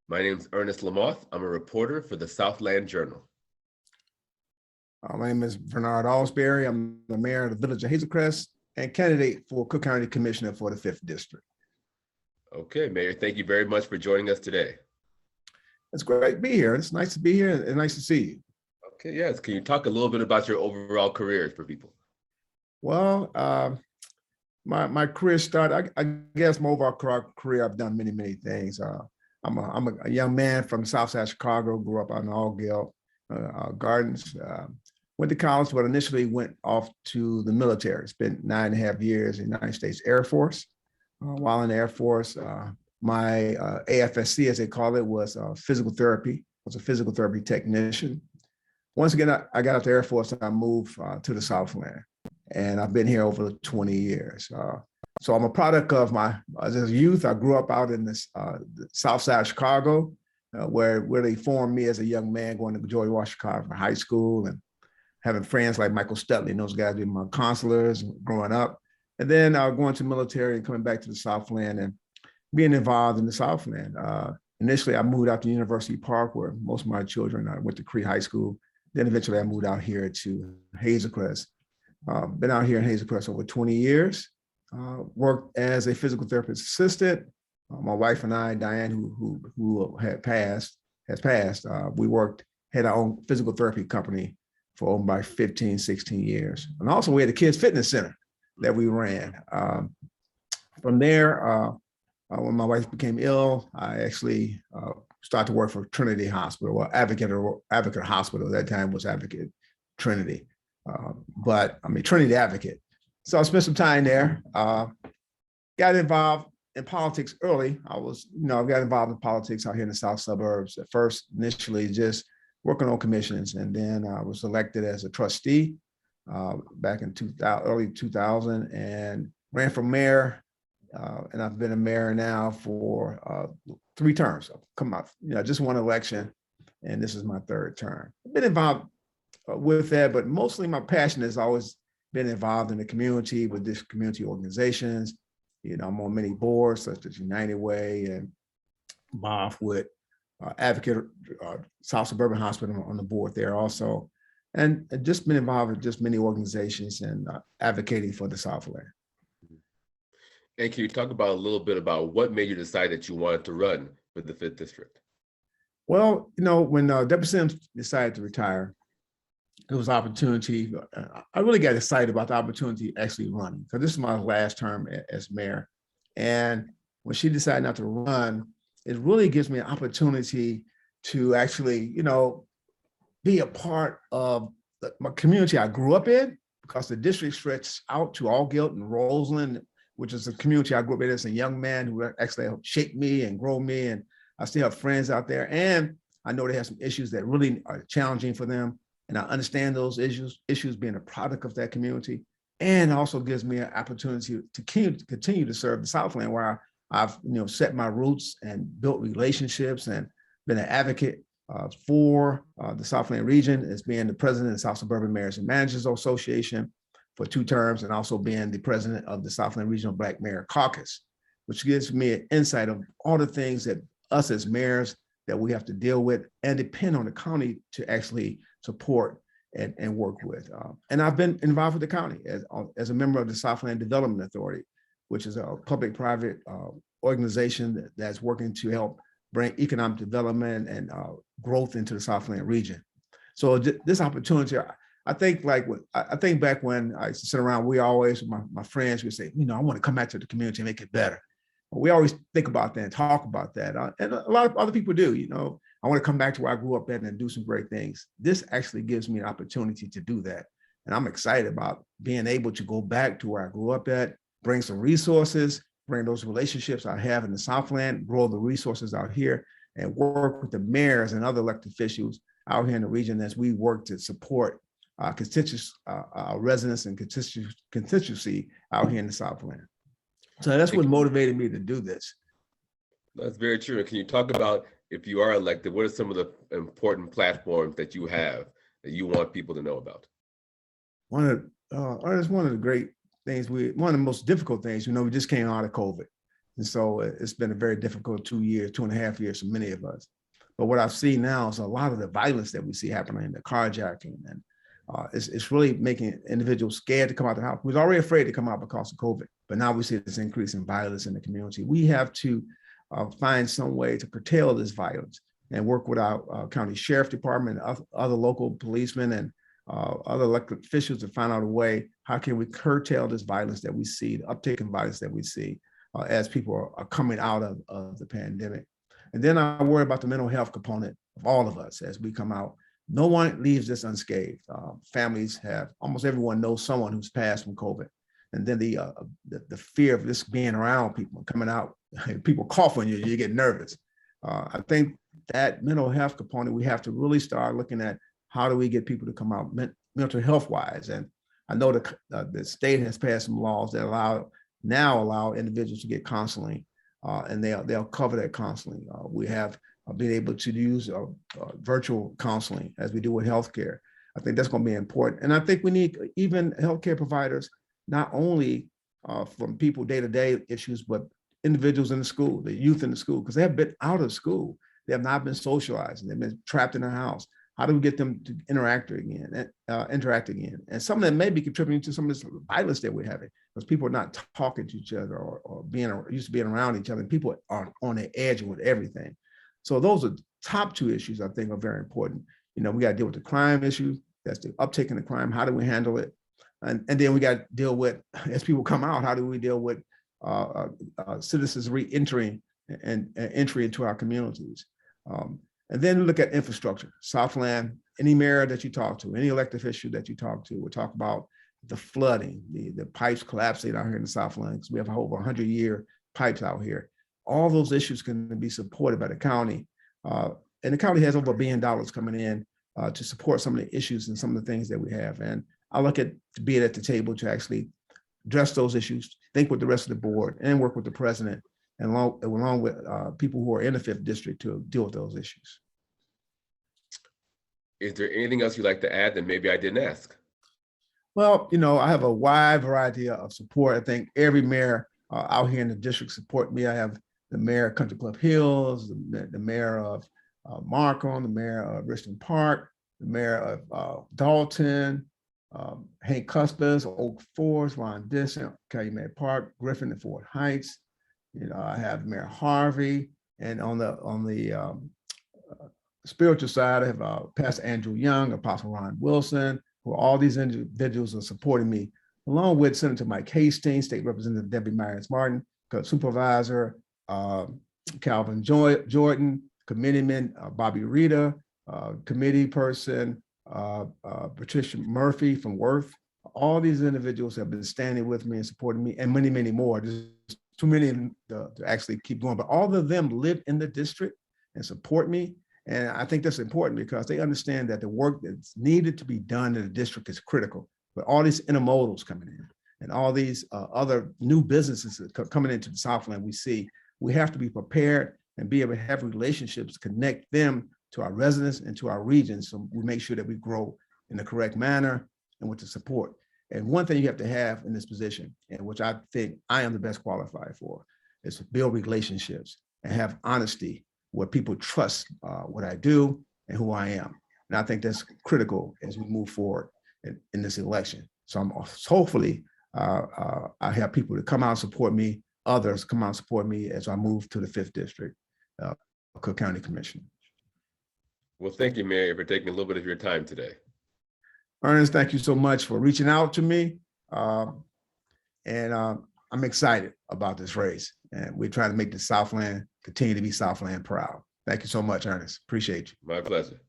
My name is Ernest Lamoth. I'm a reporter for the Southland Journal. My name is Vernard Alsberry. I'm the mayor of the village of Hazel, Crest, and candidate for Cook County Commissioner for the 5th District. Okay, Mayor, thank you very much for joining us today. It's great to be here. It's nice to be here and nice to see you. Okay, yes. Can you talk a little bit about your overall career for people? Well, my career started, I guess my overall career, I've done many things. I'm a young man from the South Side of Chicago, grew up on Allgale Gardens. Went to college, but initially went off to the military. Spent 9.5 years in the United States Air Force. While in the Air Force, my AFSC, as they call it, was physical therapy. I was a physical therapy technician. Once again, I got out the Air Force and I moved to the Southland. And I've been here over 20 years. So I'm a product of as a youth, I grew up out in the South Side of Chicago, where they formed me as a young man, going to George Washington College for high school and having friends like Michael Stutley and those guys being my counselors growing up. And then going to the military and coming back to the Southland and being involved in the Southland. Initially, I moved out to University Park, where most of my children went to Cree High School. Then eventually I moved out here to Hazel Crest. Been out here in Hazel Crest over 20 years. Worked as a physical therapist assistant. My wife and I, Diane, who has passed, we had our own physical therapy company for over about 15, 16 years. And also we had a kids fitness center that we ran. From there, when my wife became ill, I actually started to work for Trinity Hospital, or Advocate Hospital. At that time was Advocate Trinity, but I mean Trinity Advocate. So I spent some time there. Got involved in politics early. I got involved in politics out here in the south suburbs. At first, initially, just working on commissions, and then I was elected as a trustee back in early 2000, and ran for mayor. And I've been a mayor now for 3 terms. I've come out, just one election, and this is my 3rd term. I've been involved with that, but mostly my passion has always been involved in the community with these community organizations. I'm on many boards such as United Way and involved with Advocate South Suburban Hospital on the board there also, and just been involved with just many organizations and advocating for the Southland. And can you talk about a little bit about what made you decide that you wanted to run for the 5th District? Well, when Deputy Sims decided to retire, it was an opportunity. I really got excited about the opportunity actually running, because this is my last term as mayor. And when she decided not to run, it really gives me an opportunity to actually, be a part of my community I grew up in, because the district stretched out to Allgate and Roseland, which is a community I grew up in as a young man, who actually helped shape me and grow me. And I still have friends out there. And I know they have some issues that really are challenging for them. And I understand those issues being a product of that community, and also gives me an opportunity to continue to serve the Southland, where I've set my roots and built relationships and been an advocate for the Southland region, as being the president of the South Suburban Mayors and Managers Association for 2 terms, and also being the president of the Southland Regional Black Mayor Caucus, which gives me an insight of all the things that us as mayors that we have to deal with and depend on the county to actually support and work with. And I've been involved with the county as a member of the Southland Development Authority, which is a public-private organization that's working to help bring economic development and growth into the Southland region. So this opportunity, I think back when I used to sit around, we always, my friends would say, I want to come back to the community and make it better. We always think about that and talk about that. And a lot of other people do, I want to come back to where I grew up at and do some great things. This actually gives me an opportunity to do that. And I'm excited about being able to go back to where I grew up at, bring some resources, bring those relationships I have in the Southland, grow the resources out here, and work with the mayors and other elected officials out here in the region as we work to support our residents and constituency out here in the Southland. So that's what motivated me to do this. That's very true. Can you talk about, if you are elected, what are some of the important platforms that you have that you want people to know about? One of the great things, one of the most difficult things, we just came out of COVID. And so it's been a very difficult 2 years, 2.5 years for many of us. But what I've seen now is a lot of the violence that we see happening, the carjacking, and it's really making individuals scared to come out of the house. We was already afraid to come out because of COVID, but now we see this increase in violence in the community. We have to find some way to curtail this violence and work with our county sheriff department, other local policemen, and other elected officials to find out a way, how can we curtail this violence that we see, the uptick in violence that we see as people are coming out of the pandemic. And then I worry about the mental health component of all of us as we come out. No one leaves this unscathed. Families have, almost everyone knows someone who's passed from COVID. And then the fear of this being around people, coming out, people cough on you, you get nervous. I think that mental health component, we have to really start looking at how do we get people to come out mental health wise. And I know the state has passed some laws that allow individuals to get counseling, and they'll cover that counseling. We have been able to use virtual counseling as we do with healthcare. I think that's going to be important. And I think we need even healthcare providers, not only from people day-to-day issues, but individuals in the school, the youth in the school, because they have been out of school. They have not been socializing. They've been trapped in their house. How do we get them to interact again? And some of them may be contributing to some of this violence that we're having, because people are not talking to each other or being used to being around each other. And people are on the edge with everything. So those are top two issues I think are very important. We got to deal with the crime issue. That's the uptake in the crime. How do we handle it? And then we got to deal with, as people come out, how do we deal with citizens re-entering and entry into our communities? And then look at infrastructure. Southland, any mayor that you talk to, any elected official that you talk to, will talk about the flooding, the pipes collapsing out here in the Southland, because we have over 100-year pipes out here. All those issues can be supported by the county. And the county has over $1 billion coming in to support some of the issues and some of the things that we have. And I look at being at the table to actually address those issues, think with the rest of the board, and work with the president, and along with people who are in the 5th district to deal with those issues. Is there anything else you'd like to add that maybe I didn't ask? Well, I have a wide variety of support. I think every mayor out here in the district support me. I have the mayor of Country Club Hills, the mayor of Markham, the mayor of Richmond Park, the mayor of Dalton, Hank Cuspers, Oak Forest, Ron Disson, Calumet Park, Griffin, and Fort Heights. I have Mayor Harvey, and on the spiritual side, I have Pastor Andrew Young, Apostle Ron Wilson, who all these individuals are supporting me, along with Senator Mike Hastings, State Representative Debbie Myers Martin, Supervisor Calvin Jordan, Committeeman Bobby Rita, committee person Patricia Murphy from Worth. All these individuals have been standing with me and supporting me, and many, many more. There's too many to actually keep going, but all of them live in the district and support me. And I think that's important because they understand that the work that's needed to be done in the district is critical. But all these intermodals coming in and all these other new businesses coming into the Southland, we have to be prepared and be able to have relationships, connect them to our residents and to our regions, so we make sure that we grow in the correct manner and with the support. And one thing you have to have in this position, and which I think I am the best qualified for, is to build relationships and have honesty where people trust what I do and who I am. And I think that's critical as we move forward in this election. So I'm hopefully I have people to come out and support me, others come out and support me as I move to the 5th district, Cook County Commissioner. Well, thank you, Mayor, for taking a little bit of your time today. Ernest, thank you so much for reaching out to me. I'm excited about this race, and we're trying to make the Southland continue to be Southland proud. Thank you so much, Ernest. Appreciate you. My pleasure.